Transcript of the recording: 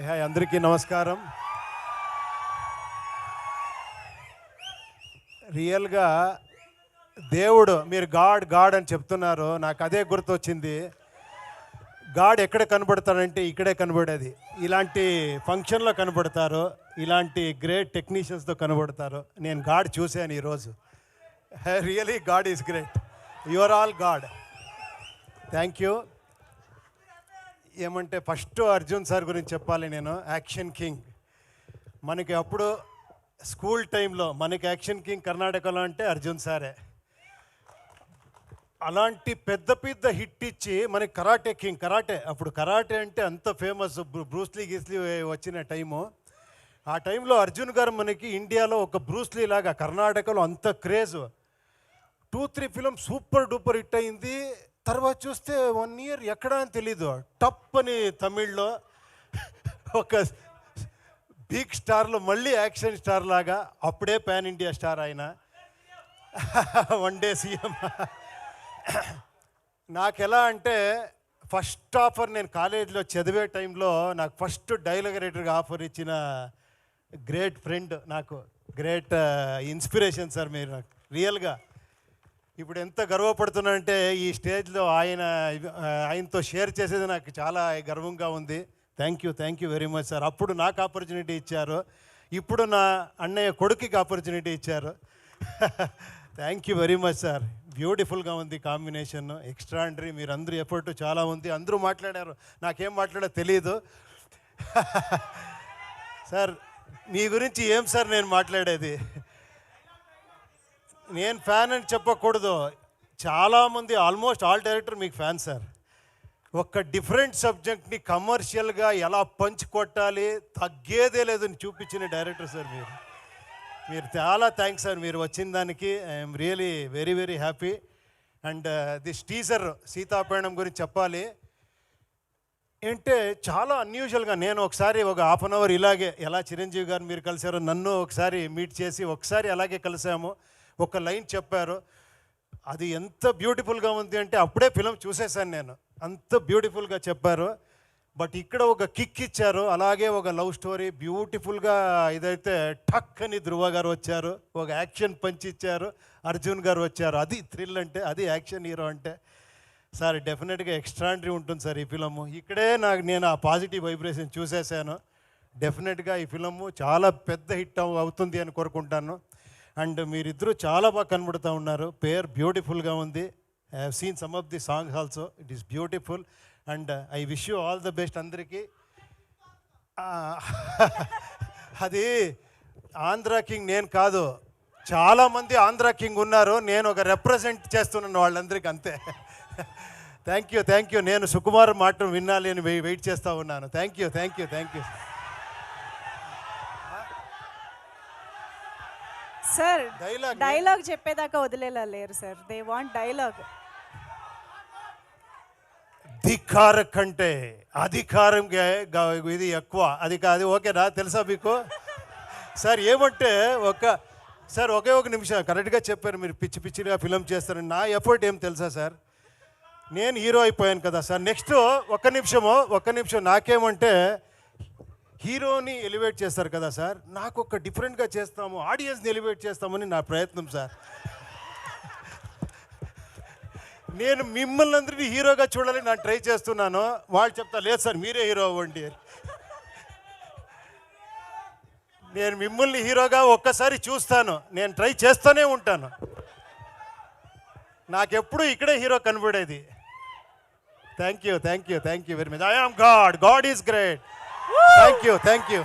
Hi అందరికీ నమస్కారం. రియల్గా దేవుడు మీరు గాడ్ గాడ్ అని చెప్తున్నారు, నాకు అదే గుర్తొచ్చింది. గాడ్ ఎక్కడ కనబడతాడంటే ఇక్కడే కనబడేది. ఇలాంటి ఫంక్షన్లో కనబడతారు, ఇలాంటి గ్రేట్ టెక్నీషియన్స్తో కనబడతారు. నేను గాడ్ చూశాను ఈరోజు. Really God is great. You are all God. Thank you. ఏమంటే ఫస్ట్ అర్జున్ సార్ గురించి చెప్పాలి నేను. Action king. మనకి అప్పుడు స్కూల్ టైంలో మనకి యాక్షన్ కింగ్ కర్ణాటకలో అంటే అర్జున్ సారే. అలాంటి పెద్ద పెద్ద హిట్ ఇచ్చి మనకి కరాటే కింగ్. కరాటే అప్పుడు కరాటే అంటే అంత ఫేమస్, బ్రూస్లీ గీస్లీ వచ్చిన టైము. ఆ టైంలో అర్జున్ గారు మనకి ఇండియాలో ఒక బ్రూస్లీ లాగా కర్ణాటకలో అంత craze. 2-3 film super duper hit అయింది. తర్వాత చూస్తే 1 ఇయర్ ఎక్కడా అని తెలీదు, టప్ అని తమిళ్లో ఒక బిగ్ స్టార్లో మళ్ళీ యాక్షన్ స్టార్ లాగా. అప్పుడే పాన్ ఇండియా స్టార్ ఆయన. 1 డే సీఎం. నాకు ఎలా అంటే ఫస్ట్ ఆఫర్, నేను కాలేజీలో చదివే టైంలో నాకు ఫస్ట్ డైలాగ్ రైటర్గా ఆఫర్ ఇచ్చిన గ్రేట్ ఫ్రెండ్, నాకు గ్రేట్ ఇన్స్పిరేషన్ సార్ మీరు నాకు రియల్గా. ఇప్పుడు ఎంత గర్వపడుతున్నానంటే ఈ స్టేజ్లో ఆయనతో షేర్ చేసేది నాకు చాలా గర్వంగా ఉంది. Thank you very much sir. అప్పుడు నాకు ఆపర్చునిటీ ఇచ్చారు, ఇప్పుడు నా అన్నయ్య కొడుకుకి ఆపర్చునిటీ ఇచ్చారు. Thank you very much sir. బ్యూటిఫుల్గా ఉంది కాంబినేషన్, ఎక్స్ట్రాండరీ. మీరు అందరూ ఎఫర్ట్ చాలా ఉంది. అందరూ మాట్లాడారు, నాకేం మాట్లాడో తెలియదు. సార్ మీ గురించి ఏం సార్ నేను మాట్లాడేది? నేను ఫ్యాన్ అని చెప్పకూడదు, చాలామంది ఆల్మోస్ట్ ఆల్ డైరెక్టర్ మీకు ఫ్యాన్ సార్. ఒక డిఫరెంట్ సబ్జెక్ట్ని కమర్షియల్గా ఎలా పంచి కొట్టాలి, తగ్గేదే లేదని చూపించిన డైరెక్టర్ సార్ మీరు చాలా థ్యాంక్స్ సార్. మీరు వచ్చిన దానికి I'm really very very happy. And this teaser Seethapayanam గురించి చెప్పాలి అంటే చాలా అన్యూజువల్గా. నేను ఒకసారి ఒక హాఫ్ అన్ అవర్ ఇలాగే, ఎలా చిరంజీవి గారు మీరు కలిశారో నన్ను ఒకసారి మీట్ చేసి ఒకసారి అలాగే కలిసాము. ఒక లైన్ చెప్పారు, అది ఎంత బ్యూటిఫుల్గా ఉంది అంటే అప్పుడే ఫిలం చూసేసాను నేను. అంత బ్యూటిఫుల్గా చెప్పారు. బట్ ఇక్కడ ఒక కిక్ ఇచ్చారు, అలాగే ఒక లవ్ స్టోరీ బ్యూటిఫుల్గా. ఇదైతే టక్ అని ధృవ గారు వచ్చారు, ఒక యాక్షన్ పంచ్ ఇచ్చారు, అర్జున్ గారు వచ్చారు. అది థ్రిల్ అంటే, అది యాక్షన్ హీరో అంటే. సార్ డెఫినెట్గా ఎక్స్ట్రాండరీ ఉంటుంది సార్ ఈ ఫిలము. ఇక్కడే నేను ఆ పాజిటివ్ వైబ్రేషన్ చూసేసాను. డెఫినెట్గా ఈ ఫిలము చాలా పెద్ద హిట్ అవుతుంది అని కోరుకుంటాను. అండ్ మీరిద్దరూ చాలా బాగా కనబడుతూ ఉన్నారు. పేరు బ్యూటిఫుల్గా ఉంది. I have seen some of the songs also, it is beautiful. And I wish you all the best అందరికీ. అది ఆంధ్ర కింగ్ నేను కాదు, చాలామంది ఆంధ్ర కింగ్ ఉన్నారు, నేను ఒక రిప్రజెంట్ చేస్తున్నాను వాళ్ళందరికీ, అంతే. Thank you. నేను సుకుమార్ మాట వినాలి అని వెయిట్ చేస్తూ ఉన్నాను. Thank you. సార్ డైలాగ్ చెప్పేదాకా వదిలేలా లేరు సార్. They want dialogue. ధిక్కార కంటే అధికారం ఇది ఎక్కువ. అది ఓకేనా? తెలుసా మీకు సార్? ఏమంటే ఒకే ఒక నిమిషం కరెక్ట్గా చెప్పారు మీరు. పిచ్చిగా ఫిలం చేస్తారని. నా ఎఫర్ట్ ఏం తెలుసా సార్? నేను హీరో అయిపోయాను కదా సార్. నెక్స్ట్ ఒక్క నిమిషం నాకేమంటే హీరోని ఎలివేట్ చేస్తారు కదా సార్, నాకు ఒక డిఫరెంట్గా చేస్తాము, ఆడియన్స్ని ఎలివేట్ చేస్తామని నా ప్రయత్నం సార్. నేను మిమ్మల్ని అందరినీ హీరోగా చూడాలని నేను ట్రై చేస్తున్నాను. వాళ్ళు చెప్తా, లేదు సార్ మీరే హీరో అవ్వండి. నేను మిమ్మల్ని హీరోగా ఒక్కసారి చూస్తాను, నేను ట్రై చేస్తూనే ఉంటాను. నాకెప్పుడు ఇక్కడే హీరో కనబడేది. Thank you very much. I am God is great. Thank you.